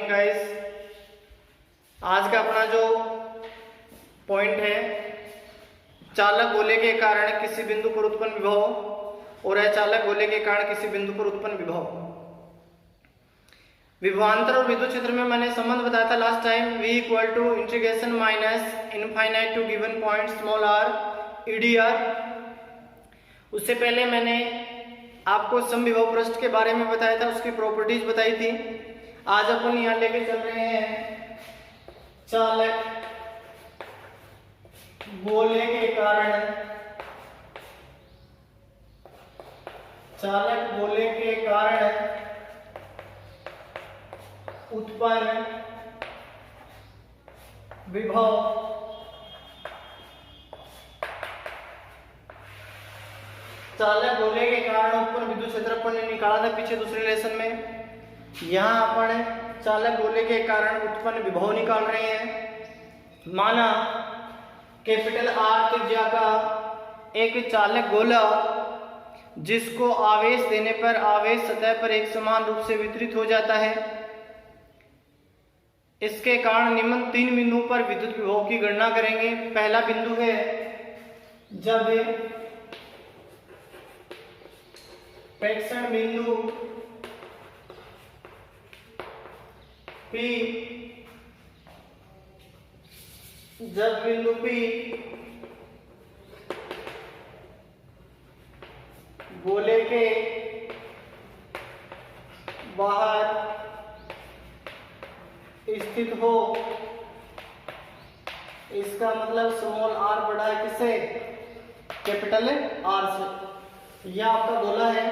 Guys. आज का अपना जो पॉइंट है, चालक गोले के कारण किसी बिंदु पर उत्पन्न विभव और अचालक गोले के कारण किसी बिंदु पर उत्पन्न विभव। विभवांतर और विद्युत क्षेत्र में मैंने संबंध बताया था last time, v equal to integration minus infinite to given point small r EdR। उससे पहले मैंने आपको समविभव पृष्ठ के बारे में बताया था, उसकी प्रॉपर्टीज बताई थी। आज अपन यहाँ लेके चल रहे हैं चालक गोले के कारण, चालक गोले के कारण उत्पन्न विभव। चालक गोले के कारण उत्पन्न विद्युत क्षेत्र अपन ने निकाला था पीछे दूसरे लेसन में। यहाँ अपन चालक गोले के कारण उत्पन्न विभव निकाल रहे हैं। माना कैपिटल R त्रिज्या का एक चालक गोला जिसको आवेश देने पर आवेश सतह पर एक समान रूप से वितरित हो जाता है। इसके कारण निम्न तीन बिंदुओं पर विद्युत विभव की गणना करेंगे। पहला बिंदु है जब प्रेक्षण बिंदु P, जब बिंदु P गोले के बाहर स्थित हो, इसका मतलब स्मॉल r बड़ा है किससे? कैपिटल R से। यह आपका गोला है,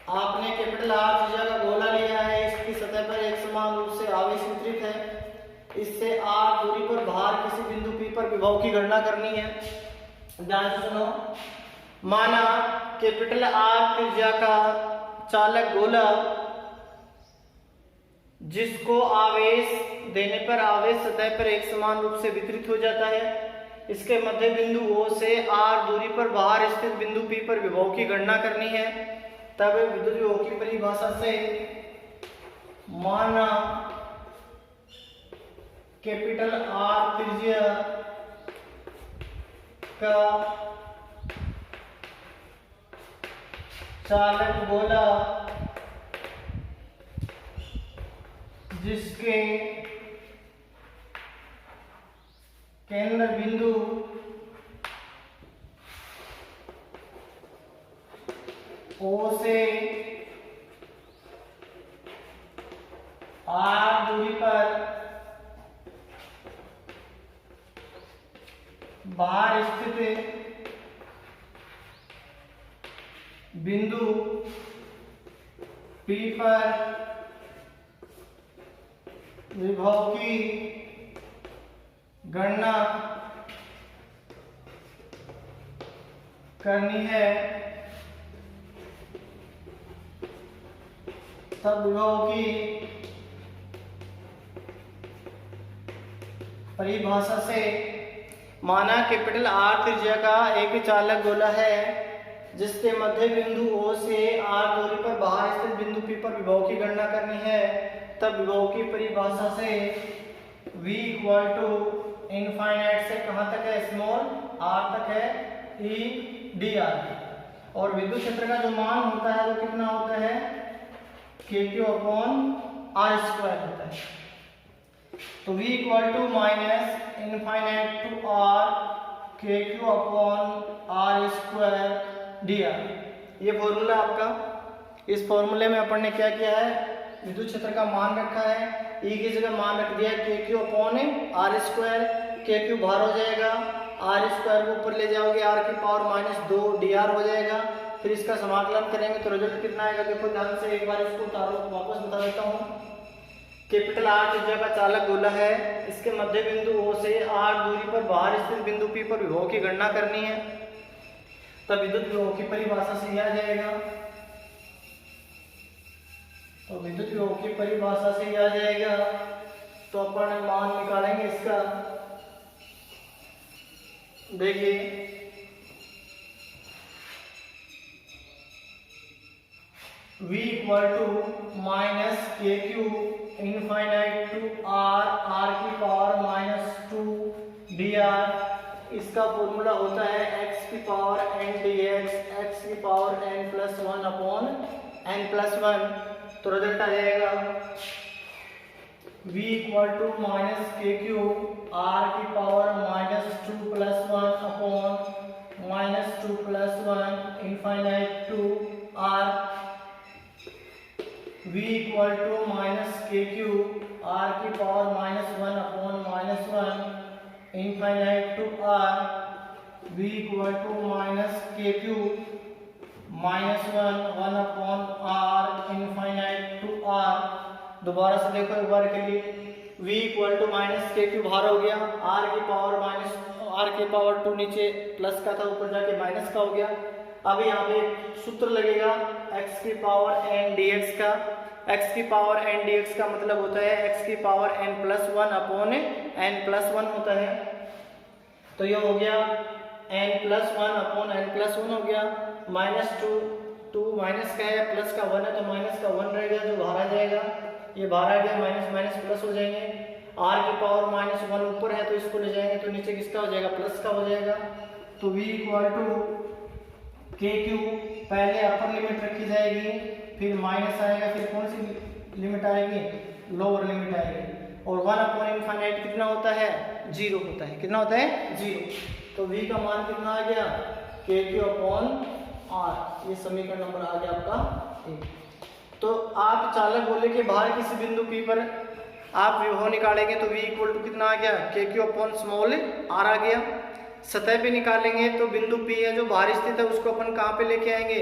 आपने कैपिटल R त्रिज्या का गोला लिया है, इसकी सतह पर एक समान रूप से आवेश वितरित है। इससे r दूरी पर बाहर किसी बिंदु P पर विभव की गणना करनी है। ध्यान से सुनो। माना कैपिटल R त्रिज्या का चालक गोला जिसको आवेश देने पर आवेश सतह पर एक समान रूप से वितरित हो जाता है। इसके मध्य बिंदु O से R दूरी पर बाहर स्थित बिंदु P पर विभव की गणना करनी है। तब विद्युत विभव की परिभाषा से माना कैपिटल R त्रिज्या का चालक गोला जिसके केंद्र बिंदु O से R दूरी पर बाहर स्थित बिंदु P पर विभव की गणना करनी है। तब विभव की परिभाषा से माना कैपिटल R त्रिज्या का एक चालक गोला है जिसके मध्य बिंदु O से R दूरी पर बाहर स्थित बिंदु P पर विभव की गणना करनी है। तब विभव की परिभाषा से v इक्वल टू इनफाइनाइट से कहां तक है? स्मॉल r तक है EdR। और विद्युत क्षेत्र का जो मान होता है वो कितना होता है? KQ अपॉन R स्क्वायर होता है। तो v equal to minus infinite to R KQ upon R square dr। ये फॉर्मूला आपका। इस फॉर्मूले में अपन ने क्या किया है? विद्युत क्षेत्र का मान रखा है, E की जगह मान रख दिया KQ upon R square. KQ बाहर हो जाएगा, R स्क्वायर को ऊपर ले जाओगे, R की पावर माइनस 2 dr हो जाएगा। फिर इसका समाकलन करेंगे तो रिजल्ट कितना आएगा? देखो ध्यान से, एक बार इसको उतारो, वापस बता देता हूँ। कैपिटल R त्रिज्या का चालक गोला है, इसके मध्य बिंदु O से R दूरी पर बाहर स्थित बिंदु P पर विभव की गणना करनी है। तब विद्युत विभव की परिभाषा से यह आ जाएगा। तो विद्युत विभव की परिभाषा से यह आ जाएगा। तो अपन मान निकालेंगे इसका। देखिए v equal to minus minus के क्यू इनफाइनाइट टू आर की पावर माइनस 2 डी आर। इसका फॉर्मूला होता है एक्स की पावर एन डी एक्स की power N plus 1 upon N plus 1। तो रिजल्ट आ जाएगा v इक्वल टू माइनस के क्यू आर की power minus 2 plus 1 upon minus 2 plus 1 infinite to R. v equal to minus के Q R की power minus 1 upon minus 1 infinite to R. v equal to minus के Q minus 1 upon R infinite to R. दोबारा से देखो एक बार के लिए, v इक्वल टू माइनस के क्यू बाहर हो गया, r की पावर माइनस r की पावर 2 नीचे प्लस का था, ऊपर जाके माइनस का हो गया। अब यहाँ पे सूत्र लगेगा x की पावर n dx का। x की पावर n dx का मतलब होता है x की power n plus 1 upon n plus 1 होता है। तो ये हो गया n plus 1 upon n plus 1 हो गया। माइनस 2 माइनस का है, प्लस का 1 है, तो माइनस का 1 रहेगा जो बाहर आ जाएगा। ये बाहर आ गया, माइनस माइनस प्लस हो जाएंगे। r की पावर माइनस 1 ऊपर है तो इसको ले जाएंगे तो नीचे किसका हो जाएगा, प्लस का हो जाएगा। तो v इक्वल टू के क्यू पहले अपर लिमिट रखी जाएगी, फिर माइनस आएगा, फिर कौन सी लिमिट आएगी, लोअर लिमिट आएगी। और 1 अपॉन इनफाइनाइट कितना होता है, 0 होता है। कितना होता है, 0। तो v का मान कितना आ गया, के क्यू अपॉन आर। ये समीकरण नंबर आ गया आपका 1। तो आप चालक गोले के बाहर किसी बिंदु P पर आप विभव निकालेंगे तो v इक्वल टू कितना आ गया, के क्यू अपॉन स्मॉल r आ गया। सतह पे निकालेंगे तो बिंदु P है जो बाहर स्थित है उसको अपन कहाँ पे लेके आएंगे,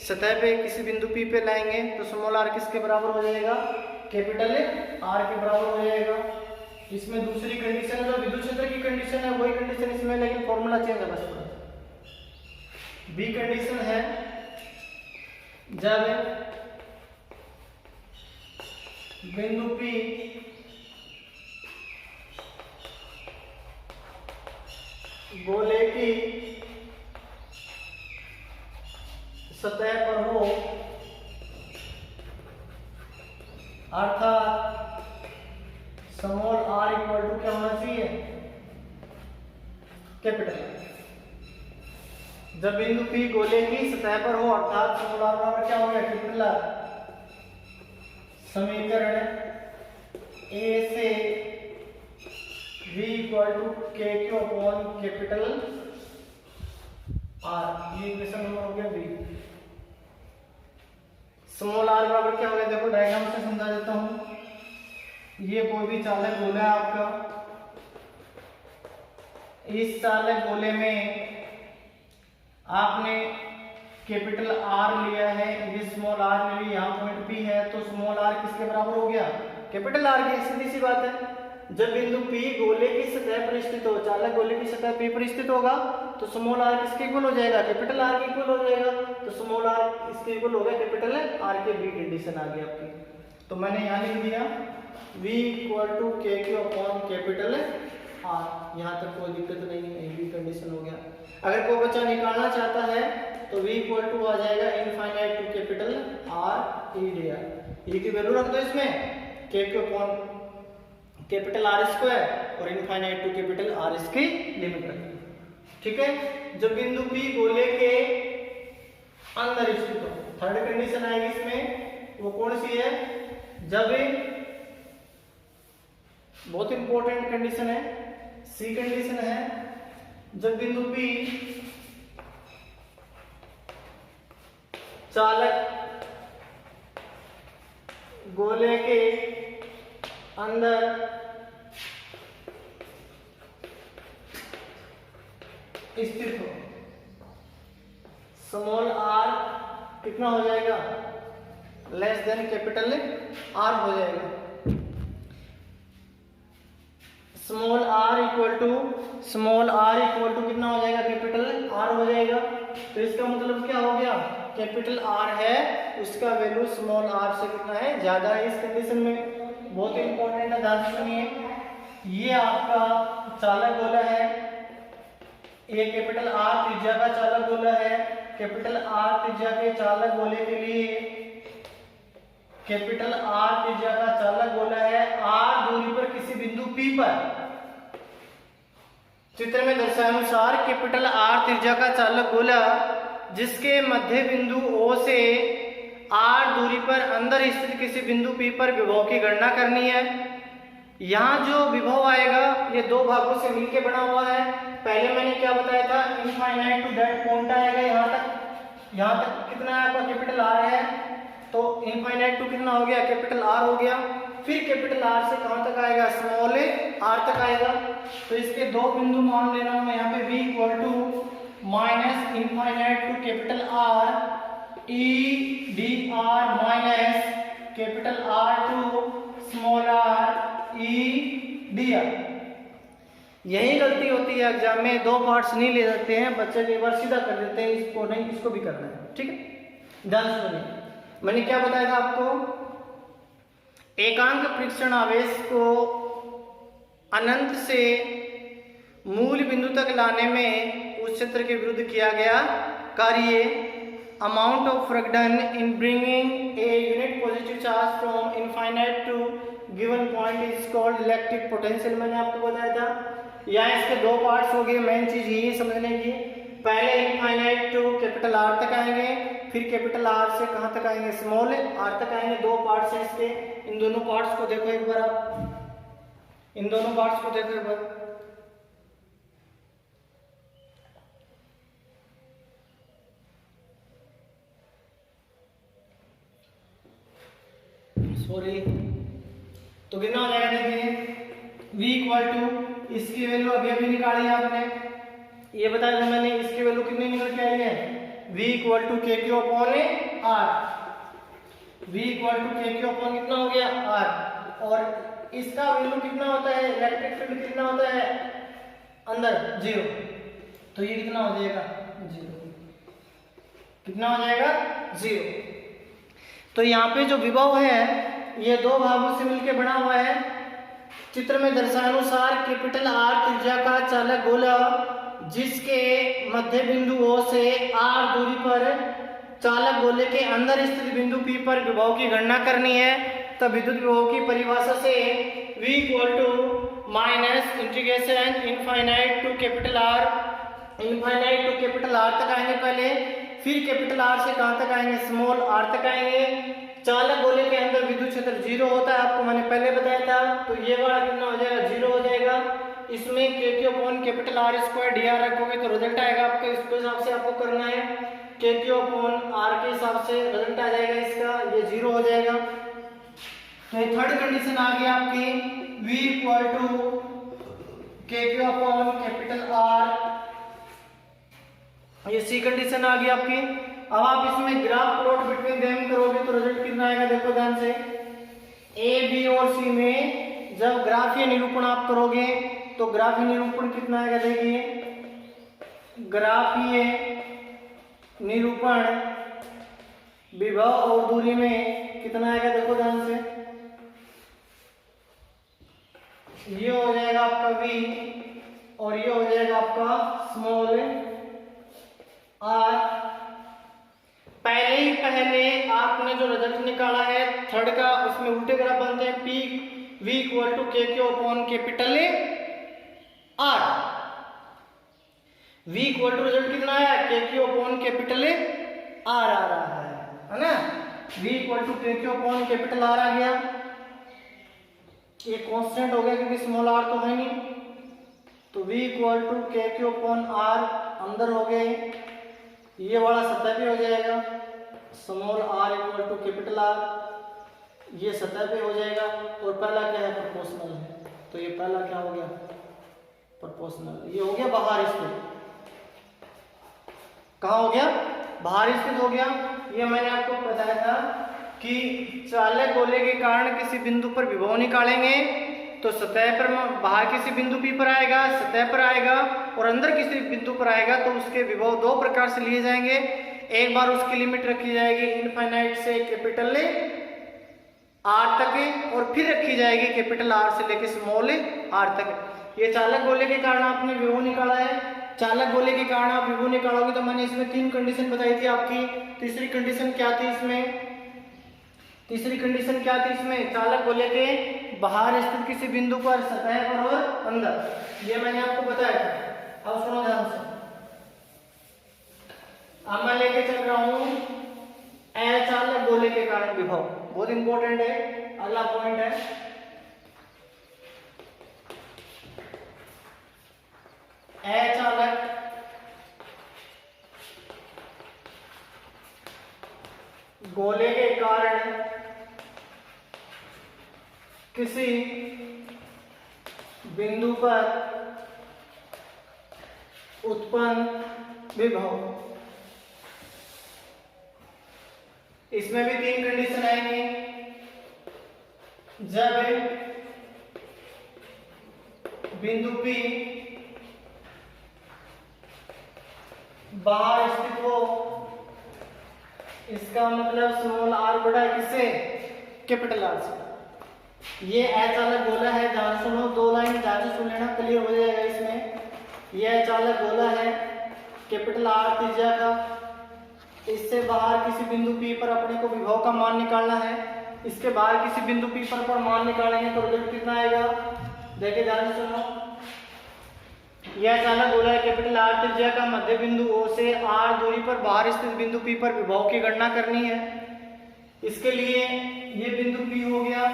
सतह पे किसी बिंदु P पे लाएंगे तो स्मॉल r किसके बराबर हो जाएगा, कैपिटल R के बराबर हो जाएगा। इसमें दूसरी कंडीशन है जो विद्युत क्षेत्र की कंडीशन है वही कंडीशन इसमें, लेकिन फॉर्मूला चेंज है बस। बी कंडीशन है जब बिंदु P गोले की सतह पर हो, अर्थात स्मॉल r इक्वल टू क्या होना चाहिए, कैपिटल। जब बिंदु P गोले की सतह पर हो अर्थात स्मॉल r बराबर क्या हो गया, कैपिटल R। समीकरण A से v इक्वल टू के क्यू अपॉन कैपिटल R, ये इक्वेशन नंबर हो गया बी। स्मॉल r बराबर क्या हो गया, देखो डायग्राम से समझा देता हूं। ये कोई भी चालक गोला है आपका, इस चालक गोले में आपने कैपिटल R लिया है, ये स्मॉल r ले लिया, यहाँ पॉइंट P है तो स्मॉल r किसके बराबर हो गया, कैपिटल R की। सीधी सी बात है, जब बिंदु P गोले की सतह पर स्थित हो, चालक गोले की सतह P पर स्थित होगा तो स्मॉल r किसके इक्वल हो जाएगा, कैपिटल R के इक्वल हो जाएगा। तो स्मॉल r इसके इक्वल हो गया कैपिटल R के, बी कंडीशन आ गई आपकी। तो मैंने यहाँ लिख दिया v इक्वल टू के क्यू अपॉन कैपिटल R। यहाँ तक कोई दिक्कत नहीं है, बी कंडीशन हो गया। अगर कोई बच्चा निकालना चाहता है तो v इक्वल टू आ जाएगा infinite to capital R E D R. ये की वैल्यू रख दो इसमें, K Q upon capital R square और इनफाइनाइट टू कैपिटल R इसकी लिमिट रख दो। ठीक है, जब बिंदु P गोले के अंदर स्थित हो, थर्ड कंडीशन आएगी इसमें, वो कौन सी है, जब बहुत इंपॉर्टेंट कंडीशन है, सी कंडीशन है, जब बिंदु P चालक गोले के अंदर स्थित हो, स्मॉल r कितना हो जाएगा, लेस देन कैपिटल R हो जाएगा। स्मॉल r इक्वल टू कितना हो जाएगा, कैपिटल R हो जाएगा। तो इसका मतलब क्या हो गया, कैपिटल R है उसका वैल्यू स्मॉल r से कितना है, ज्यादा है इस कंडीशन में। बहुत इंपॉर्टेंट है, ध्यान से सुनिए। ये आपका चालक गोला है, ये कैपिटल R त्रिज्या का चालक गोला है। कैपिटल R त्रिज्या के चालक गोले के लिए कैपिटल आर त्रिज्या का चालक गोला है आर दूरी पर किसी बिंदु पी पर। चित्र में दर्शानुसार कैपिटल आर त्रिज्या का चालक गोला जिसके मध्य बिंदु ओ से आर दूरी पर अंदर स्थित किसी बिंदु पी पर विभव की गणना करनी है। यहाँ जो विभव आएगा ये दो भागों से मिलकर बना हुआ है। पहले मैंने क्या बताया था, इनफाइनाइट टू दैट पॉइंट आएगा यहाँ तक कितना है आपका कैपिटल आर है, तो इनफाइनाइट टू कितना हो गया, कैपिटल आर हो गया। फिर कैपिटल आर से कहां तक आएगा, स्मॉल आर तक आएगा। तो इसके दो बिंदु मान लेना हूं मैं यहाँ पे, v equal to minus infinite to capital R E D R minus capital R to small R E D R. यही गलती होती है एग्जाम में, दो पार्ट्स नहीं ले जाते हैं बच्चे, एक बार सीधा कर देते हैं, इसको नहीं इसको भी करना है। ठीक है, ध्यान सुनिए, मैंने क्या बताया था आपको, एकांक परीक्षण आवेश को अनंत से मूल बिंदु तक लाने में उस क्षेत्र के विरुद्ध किया गया कार्य amount of work done in bringing a unit positive charge from infinite to given point is called electric potential. मैंने आपको बताया था। यहाँ इसके दो पार्ट्स हो गए, मेन चीज यही समझने की, पहले इनफाइनाइट टू कैपिटल आर तक आएंगे, फिर कैपिटल आर से कहां तक आएंगे, स्मॉल आर तक आएंगे। दो पार्ट्स हैं इसके, इन दोनों पार्ट्स को देखो एक बार, आप इन दोनों पार्ट्स को देखो एक बार। सॉरी, तो कितना हो जाएगा, देखिए v इक्वल टू, इसकी वैल्यू अभी अभी निकाली आपने, ये बताया था मैंने, इसकी वैल्यू कितनी निकल के आई है, v इक्वल टू के Q upon R. v equal to के क्यू अपॉन कितना हो गया, r, और इसका वैल्यू कितना होता है, इलेक्ट्रिक फील्ड कितना होता है अंदर, 0, तो ये कितना हो जाएगा, 0, कितना हो जाएगा, 0। तो यहाँ पे जो विभव है ये दो भागों से मिलकर बना हुआ है। चित्र में दर्शानुसार कैपिटल आर त्रिज्या का चालक गोला जिसके मध्य बिंदु O से R दूरी पर चालक गोले के अंदर स्थित बिंदु P पर विभव की गणना करनी है। तब विद्युत विभव की परिभाषा से V equal to minus integration infinite to capital R, infinite to capital R तक आएंगे पहले, फिर कैपिटल R से कहां तक आएंगे, स्मॉल r तक आएंगे। चालक गोले के अंदर विद्युत क्षेत्र 0 होता है, आपको मैंने पहले बताया था। तो ये वाला कितना हो जाएगा, 0 हो जाएगा। इसमें K Q upon capital R square D R रखोगे तो रिजल्ट आएगा आपके, इसके हिसाब से आपको करना है। के क्यू अपॉन आर के हिसाब से रिजल्ट आ जाएगा इसका, ये 0 हो जाएगा। तो ये थर्ड कंडीशन आ गई आपकी, v इक्वल टू के क्यू अपॉन कैपिटल आर, ये सी कंडीशन आ गई आपकी। अब आप इसमें ग्राफ प्लॉट बिटवीन देम करोगे तो रिजल्ट कितना आएगा, देखो ध्यान से, ए बी और सी में जब ग्राफीय निरूपण आप करोगे तो ग्राफीय निरूपण कितना आएगा, देखिए ग्राफीय निरूपण विभव और दूरी में कितना आएगा, देखो ध्यान से, ये हो जाएगा आपका v और ये हो जाएगा आपका स्मॉल r। पहले आपने जो रिजल्ट निकाला है थर्ड का, उसमें उल्टे ग्राफ बनते हैं, p v इक्वल टू के Q upon capital R। v equal to result कितना आया, K Q upon capital R आ रहा है ना। v इक्वल टू के क्यू अपॉन कैपिटल R आ गया, ये कांस्टेंट हो गया क्योंकि स्मॉल r तो है नहीं। तो v इक्वल टू के क्यू अपॉन R अंदर हो गए, ये वाला सतह पे हो जाएगा, small r equal to capital R, ये सतह पे हो जाएगा। और पहला क्या है, प्रोपोर्शनल है, तो ये पहला क्या हो गया, प्रोपोर्शनल, ये हो गया बाहर स्थित। कहाँ हो गया, बाहर स्थित हो गया। ये मैंने आपको बताया था कि चालक गोले के कारण किसी बिंदु पर विभव निकालेंगे तो सतह पर बाहर किसी बिंदु P पर आएगा, सतह पर आएगा, और अंदर किसी बिंदु पर आएगा तो उसके विभव दो प्रकार से लिए जाएंगे। एक बार उसकी लिमिट रखी जाएगी इनफाइनाइट से कैपिटल R तक, और फिर रखी जाएगी कैपिटल R से लेके स्मॉल r तक। ये चालक गोले के कारण आपने विभव निकाला है। चालक गोले के कारण आप विभव निकालोगे तो मैंने इसमें तीन कंडीशन बताई थी आपकी। तीसरी कंडीशन क्या थी इसमें, तीसरी कंडीशन क्या थी इसमें, चालक गोले के बाहर स्थित किसी बिंदु पर, सतह पर और अंदर, ये मैंने आपको बताया था। अब सुनो ध्यान से, अब मैं लेके चल रहा हूं अचालक गोले के कारण विभव, बहुत इंपॉर्टेंट है, अगला पॉइंट है अचालक गोले के कारण किसी बिंदु पर उत्पन्न विभव। इसमें भी तीन कंडीशन आएंगे, जब बिंदु P बाहर स्थित हो, इसका मतलब स्मॉल r बड़ा है किससे, कैपिटल R से। ये अचालक गोला है, ध्यान सुनो, दो लाइन ध्यान से सुन लेना, क्लियर हो जाएगा इसमें। यह अचालक गोला है, कैपिटल R त्रिज्या का, इससे बाहर किसी बिंदु P पर अपने को विभव का मान निकालना है। इसके बाहर किसी बिंदु P पर मान निकालेंगे तो रिजल्ट कितना आएगा, देखिए ध्यान से सुनो। यह अचालक गोला है, कैपिटल R त्रिज्या का, मध्य बिंदु O से R दूरी पर बाहर स्थित बिंदु P पर विभव की गणना करनी है। इसके लिए ये बिंदु P हो गया,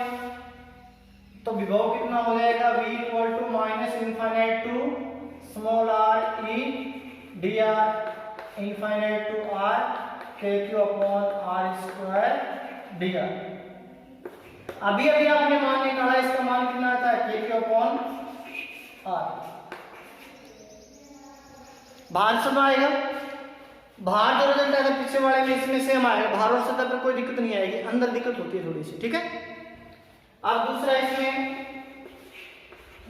तो विभव कितना हो जाएगा, V equal to minus infinite to small r e dr infinite to r kq upon r square dr। अभी अभी आपने मान निकाला, इसका मान कितना आता है, kq अपॉन r। बाहर सुना आएगा, बाहर जो रिजल्ट आएगा पीछे वाले में इसमें सेम आएगा, बाहर और सतह पर कोई दिक्कत नहीं आएगी, अंदर दिक्कत होती है थोड़ी सी, ठीक है। अब दूसरा इसमें,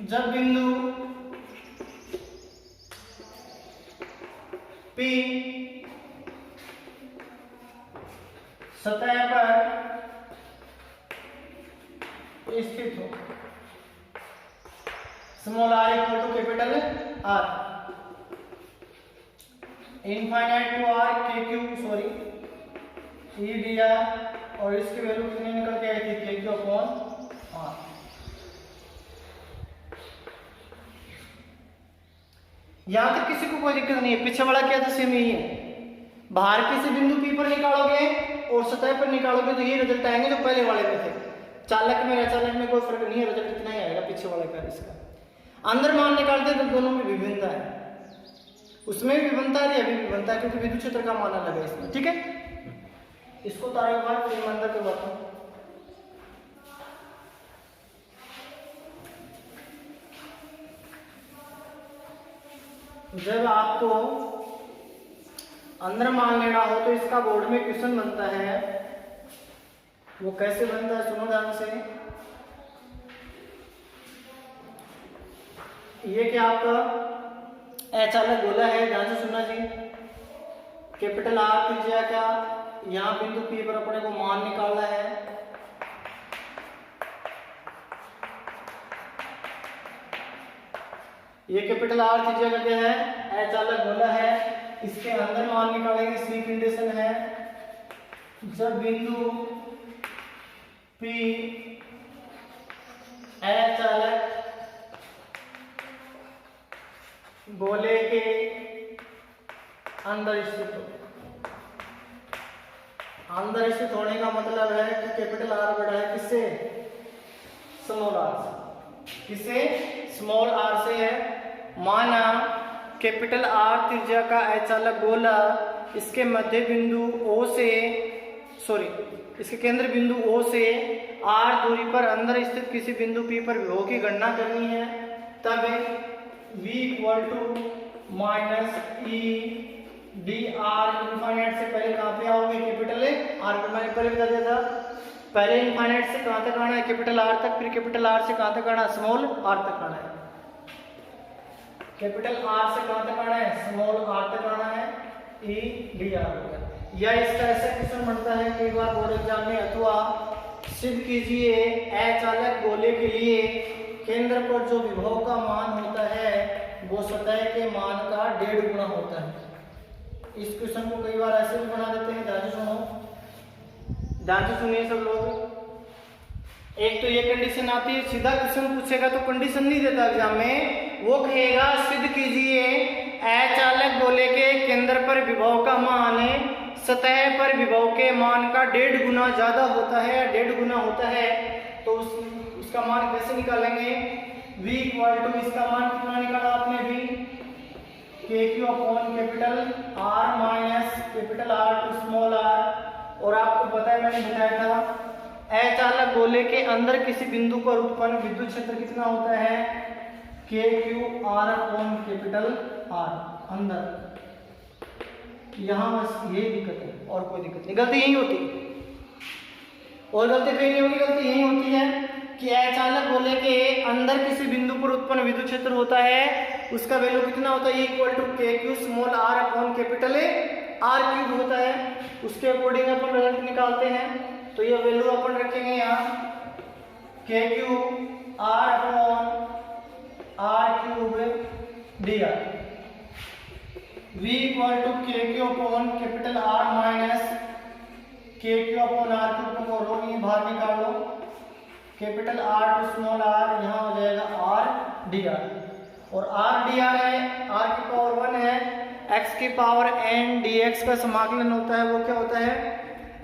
जब बिंदु P सतह पर स्थित हो, small r equal to capital R, infinite to r kq sorry e dr, और इसकी वैल्यू कितनी निकल के आई थी, kq अपॉन r। यहां तक किसी को कोई दिक्कत नहीं है, पीछे वाला क्या था, सेम यही है। बाहर किसी बिंदु P पर निकालोगे और सतह पर निकालोगे तो ये रिजल्ट आएंगे जो पहले वाले में थे। चालक में अचालक में कोई फर्क नहीं है, रिजल्ट इतना ही आएगा पीछे वाले का। इसका अंदर मान निकालते तो दोनों में विभिन्नता है, उसमें भी विभिन्नता है, अभी विभिन्नता है, क्योंकि विद्युत क्षेत्र का मान अलग है इसमें, ठीक है। इसको तारे बार फिर अंदर करवाता हूं। जब आपको अंदर मान लेना हो तो इसका बोर्ड में क्वेश्चन बनता है, वो कैसे बनता है सुनो ध्यान से। ये क्या आपका अचालक गोला है, ध्यान से सुनना जी, कैपिटल R त्रिज्या का, यहाँ बिंदु P पर अपने को मान निकालना है। ये कैपिटल R त्रिज्या का क्या है, अचालक गोला है, इसके अंदर मान निकालेंगे, सी कंडीशन है, जब बिंदु P अचालक गोले के अंदर स्थित हो। अंदर स्थित होने का मतलब है कि कैपिटल R बड़ा है किससे, स्मॉल r से, किससे, स्मॉल r से है। माना कैपिटल R त्रिज्या का अचालक गोला, इसके मध्य बिंदु O से, सॉरी इसके केंद्र बिंदु O से R दूरी पर अंदर स्थित किसी बिंदु P पर विभव की गणना करनी है। तब V equal to minus E D R, infinite से पहले कहाँ पे आओगे, कैपिटल R पे, मैंने पहले बता दिया था, पहले इनफाइनाइट से कहाँ तक आना है, कैपिटल R तक, फिर कैपिटल R से कहाँ तक आना है, स्मॉल r तक आना है। कैपिटल R से कहाँ तक आना है, स्मॉल r तक आना है, ई डी आर होगा। या इसका ऐसा क्वेश्चन बनता है कई बार बोर्ड एग्जाम में, अथवा सिद्ध कीजिए अचालक गोले के लिए केंद्र पर जो विभव का मान होता है वो सतह के मान का 1.5 गुना होता है। इस क्वेश्चन को कई बार ऐसे भी बना देते हैं, ध्यान से सुनो। ध्यान से सुनिए सब लोग। एक तो ये कंडीशन आती है, सीधा क्वेश्चन पूछेगा तो कंडीशन नहीं देता एग्जाम में, वो कहेगा सिद्ध कीजिए अचालक गोले के केंद्र पर विभव का मान सतह पर विभव के मान का 1.5 गुना ज्यादा होता है, 1.5 गुना होता है। तो उसका मान कैसे निकालेंगे? v इक्वल टू, इसका मान कितना निकाला आपने? v K Q upon capital R minus capital R to small r। और आपको पता है मैंने बताया था अचालक गोले के अंदर किसी बिंदु पर उत्पन्न विद्युत क्षेत्र कितना होता है? के Q R upon capital R अंदर। यहाँ बस यही दिक्कत है और कोई दिक्कत नहीं, गलती यही होती है और गलती कहीं नहीं होगी, गलती यही होती है कि अचालक गोले के अंदर किसी बिंदु पर उत्पन्न विद्युत क्षेत्र होता है, उसका वैल्यू कितना होता है? इक्वल टू के Q small r upon capital R cube होता है। उसके अकॉर्डिंग अपन रिजल्ट निकालते हैं। तो ये वैल्यू अपन रखेंगे यहाँ K Q R upon R cube dr, v equal to के Q upon capital R minus के क्यू अपॉन R क्यूब को रो नहीं बाहर निकाल लो, capital R to small r, यहाँ हो जाएगा R dr। और R dr है, R की पावर 1 है, x की पावर n dx का समाकलन होता है, वो क्या होता है?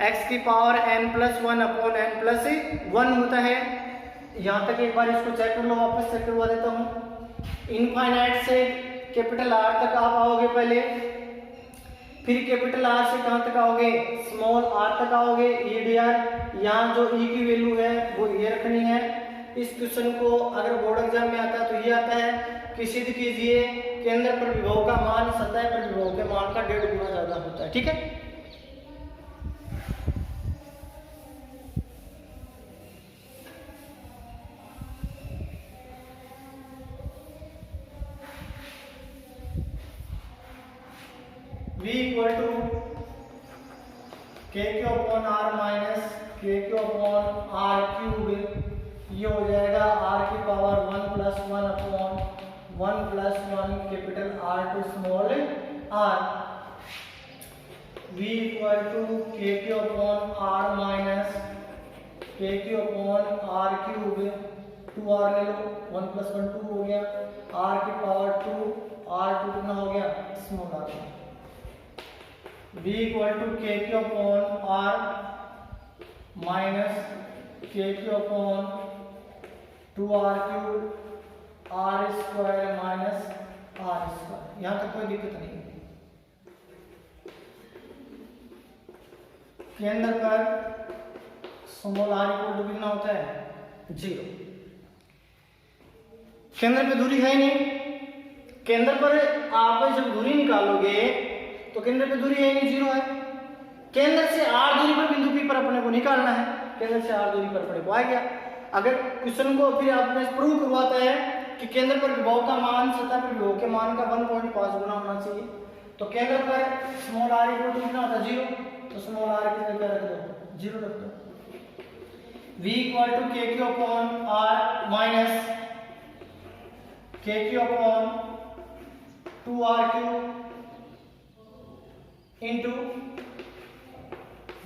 x की power n plus 1 upon n plus 1 होता है। यहाँ तक एक बार इसको चेक कर लो, वापस चेक करवा देता हूँ। इनफाइनाइट से कैपिटल R तक आप आओगे पहले, फिर कैपिटल R से कहाँ तक आओगे? स्मॉल r तक आओगे, e dr। यहाँ जो e की वैल्यू है वो ये रखनी है। इस क्वेश्चन को अगर बोर्ड एग्जाम में आता है तो ये आता है कि सिद्ध कीजिए केंद्र पर विभव का मान सतह पर विभव के मान का 1.5 गुना ज्यादा होता है। ठीक है, v इक्वल टू के क्यू अपॉन R माइनस के क्यू अपॉन R क्यूब, ये हो जाएगा R की power 1 plus 1 upon 1 plus 1 capital R to small r। v equal to के क्यू अपॉन R माइनस के Q upon R cube, 2r ले लो, 1 plus 1 2 हो गया, R की पावर 2, R टू कितना हो गया? Small r। v equal to के क्यू अपॉन R माइनस के Q upon 2r cube R square minus R square. यहाँ तक कोई दिक्कत नहीं। केंद्र पर स्मॉल r इक्वल टू कितना होता है? 0। केंद्र पे दूरी है नहीं, केंद्र पर आप जब दूरी निकालोगे तो केंद्र पे दूरी है नहीं, 0 है। केंद्र से r दूरी पर बिंदु P पर अपने को निकालना है, केंद्र से r दूरी पर अपने को आ गया। अगर क्वेश्चन को फिर आपने प्रूव करवाता है कि केंद्र पर विभव का मान सतह पर विभव के मान का 1.5 गुना होना चाहिए, तो केंद्र पर स्मॉल r इक्वल टू कितना होता है? 0। तो स्मॉल r की जगह रख दो, 0 रख दो। v इक्वल टू के क्यू अपॉन R माइनस के Q upon 2r cube into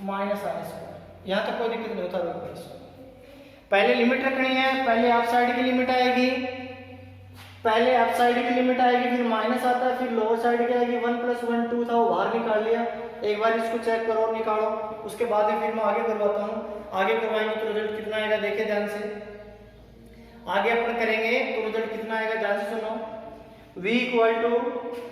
minus R square. यहाँ तक कोई दिक्कत नहीं होता। पहले लिमिट रखनी है, पहले अप साइड की लिमिट आएगी, पहले अप साइड की लिमिट आएगी, फिर माइनस आता है, फिर लोअर साइड की आएगी। 1 प्लस 1 2 था, वो बाहर निकाल लिया। एक बार इसको चेक करो और निकालो, उसके बाद ही फिर मैं आगे करवाता हूँ। आगे करवाएंगे तो रिजल्ट कितना आएगा देखिए ध्यान से। आगे अपन करेंगे तो रिजल्ट कितना आएगा ध्यान से सुनो। v इक्वल टू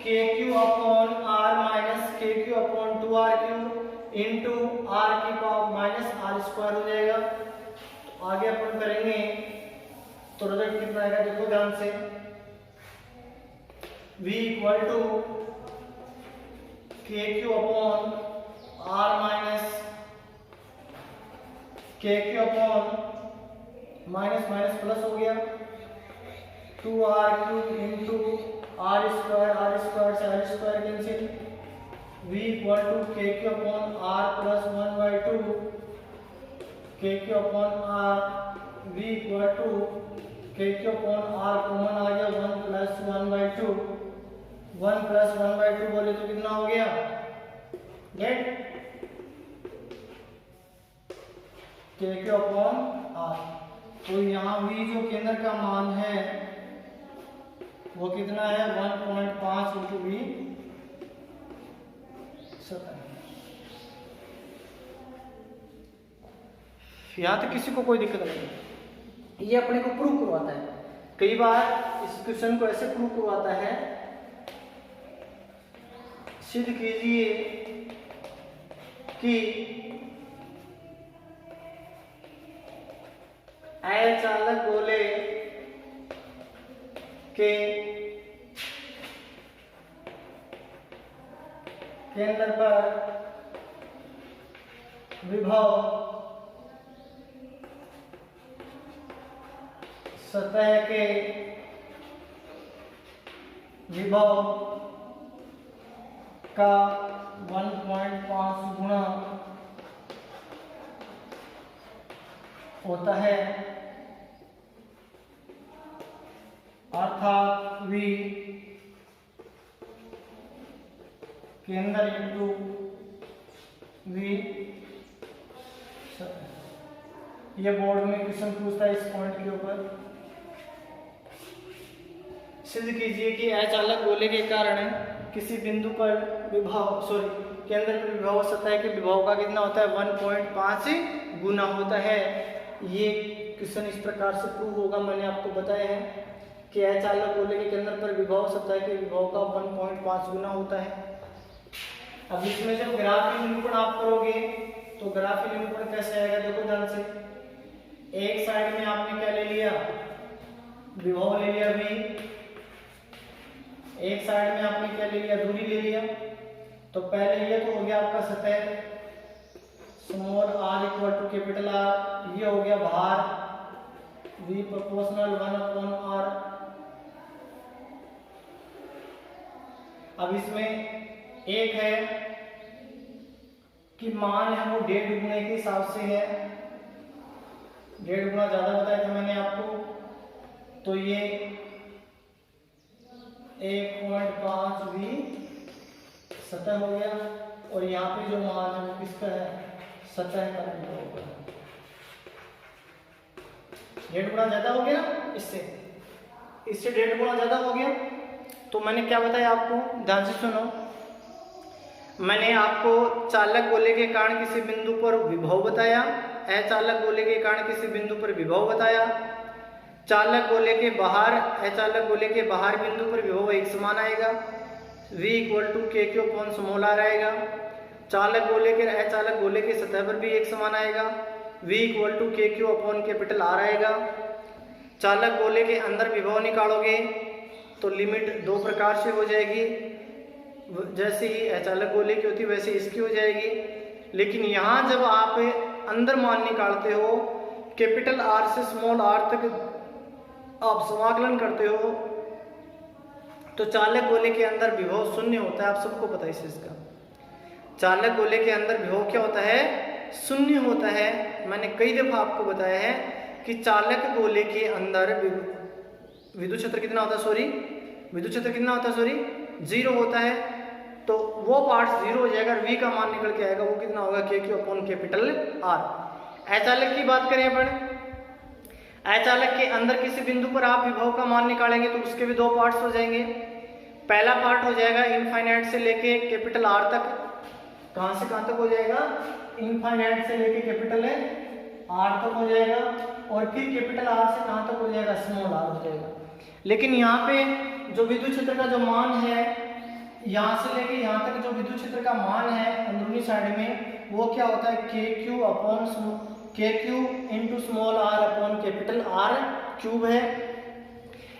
के क्यू अपॉन R माइनस के Q upon 2r cube into R की पावर माइनस R स्क्वायर हो जाएगा। तो आगे अपन करेंगे तो रिजल्ट कितना आएगा देखो ध्यान से। v इक्वल टू के क्यू अपॉन R माइनस के Q upon minus minus plus हो गया 2r cube into R square से R square cancel. v equal to के Q upon R plus 1/2 k Q upon R। v equal to के Q upon R common आ गया 1 plus 1/2। 1 plus 1/2 बोले तो कितना हो गया? गेट के क्यू अपॉन आर। तो यहाँ भी जो केंद्र का मान है वो कितना है 1.5 इंटू वी सतह। यहाँ तक किसी को कोई दिक्कत नहीं। ये अपने को प्रूव करवाता है, कई बार इस क्वेश्चन को ऐसे प्रूव करवाता है, सिद्ध कीजिए कि अचालक गोले के केंद्र पर विभव सतह के विभव का 1.5 गुना होता है, अर्थात V केंद्र इंटू V सतह। ये बोर्ड में क्वेश्चन पूछता है इस पॉइंट के ऊपर। सिद्ध कीजिए कि अचालक गोले के कारण किसी बिंदु पर केंद्र पर विभव सतह के विभव का कितना होता है 1.5 गुना होता है। ये क्वेश्चन इस प्रकार से प्रूव होगा, मैंने आपको बताया है कि अचालक गोले के केंद्र पर विभव सतह के विभव का 1.5 गुना होता है। अब इसमें जब ग्राफीय निरूपण आप करोगे तो ग्राफीय निरूपण कैसे आएगा, देखो ध्यान से। एक साइड में आपने क्या ले लिया, विभव ले लिया V, एक साइड में आपने क्या ले लिया, दूरी ले लिया। तो पहले ये तो हो गया आपका सतह small r equal to capital R, ये हो गया भार V प्रोपोर्शनल 1/r। अब इसमें एक है कि मान है वो 1.5 गुने के हिसाब से है, 1.5 गुना ज्यादा बताया था मैंने आपको। तो ये 1.5 V सतह हो गया, और यहाँ पे जो मान है वो किसका है, सतह का होगा। 1.5 गुना ज्यादा हो गया इससे 1.5 गुना ज्यादा हो गया। तो मैंने क्या बताया आपको, ध्यान से सुनो। मैंने आपको चालक गोले के कारण किसी बिंदु पर विभव बताया, अचालक गोले के कारण किसी बिंदु पर विभव बताया। चालक गोले के बाहर अचालक गोले के बाहर बिंदु पर विभव एक समान आएगा, V इक्वल टू के क्यू अपॉन स्मॉल r आएगा। चालक गोले के अचालक गोले के सतह पर भी एक समान आएगा, V इक्वल टू के क्यू अपॉन कैपिटल R आएगा। चालक गोले के अंदर विभव निकालोगे तो लिमिट दो प्रकार से हो जाएगी, जैसे ही अचालक गोले की होती वैसे इसकी हो जाएगी। लेकिन यहाँ जब आप अंदर मान निकालते हो, कैपिटल R से स्मॉल r तक आप समाकलन करते हो, तो चालक गोले के अंदर विभव शून्य होता है। आप सबको पता है इस चीज का, चालक गोले के अंदर विभव क्या होता है, शून्य होता है। मैंने कई दफा आपको बताया है कि चालक गोले के अंदर विद्युत क्षेत्र कितना होता है, विद्युत क्षेत्र कितना होता है, 0 होता है। तो वो पार्ट 0 हो जाएगा, V का मान निकल के आएगा, वो कितना होगा, के क्यू अपॉन कैपिटल R। अचालक की बात करें अपन, अचालक के अंदर किसी बिंदु पर आप विभव का मान निकालेंगे तो उसके भी दो पार्ट्स हो जाएंगे। पहला पार्ट हो जाएगा इनफाइनाइट से लेके कैपिटल R तक। कहां से कहां तक हो जाएगा, इनफाइनाइट से लेके कैपिटल R तक हो जाएगा, और फिर कैपिटल R से कहां तक हो जाएगा, स्मॉल r हो जाएगा। लेकिन यहाँ पे जो विद्युत क्षेत्र का जो मान है, यहाँ से लेके यहाँ तक जो विद्युत क्षेत्र का मान है अंदरूनी साइड में, वो क्या होता है, के क्यू अपॉन के Q into small r upon capital R cube है।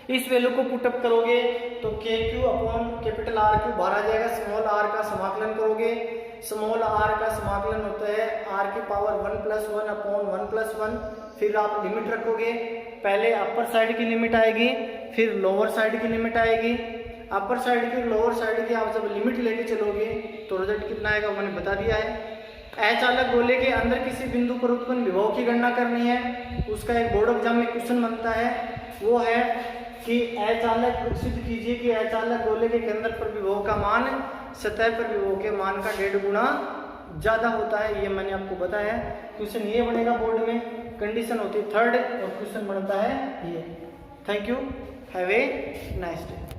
इस वैल्यू को पुटअप करोगे तो के Q upon capital R cube बाहर आ जाएगा। स्मॉल r का समाकलन करोगे, स्मॉल r का समाकलन होता है r की पावर 1+1 अपॉन 1+1। फिर आप लिमिट रखोगे, पहले अपर साइड की लिमिट आएगी, फिर लोअर साइड की लिमिट आएगी। अपर साइड की लोअर साइड की आप जब लिमिट लेके चलोगे तो रिजल्ट कितना आएगा मैंने बता दिया है। अचालक गोले के अंदर किसी बिंदु पर उत्पन्न विभव की गणना करनी है, उसका एक बोर्ड एग्जाम में क्वेश्चन बनता है, वो है कि अचालक सिद्ध कीजिए कि अचालक गोले के केंद्र पर विभव का मान सतह पर विभव के मान का 1.5 गुना ज़्यादा होता है, ये मैंने आपको बताया। क्वेश्चन ये बनेगा बोर्ड में, कंडीशन होती है 3rd और क्वेश्चन बनता है ये। Thank you, have a nice day.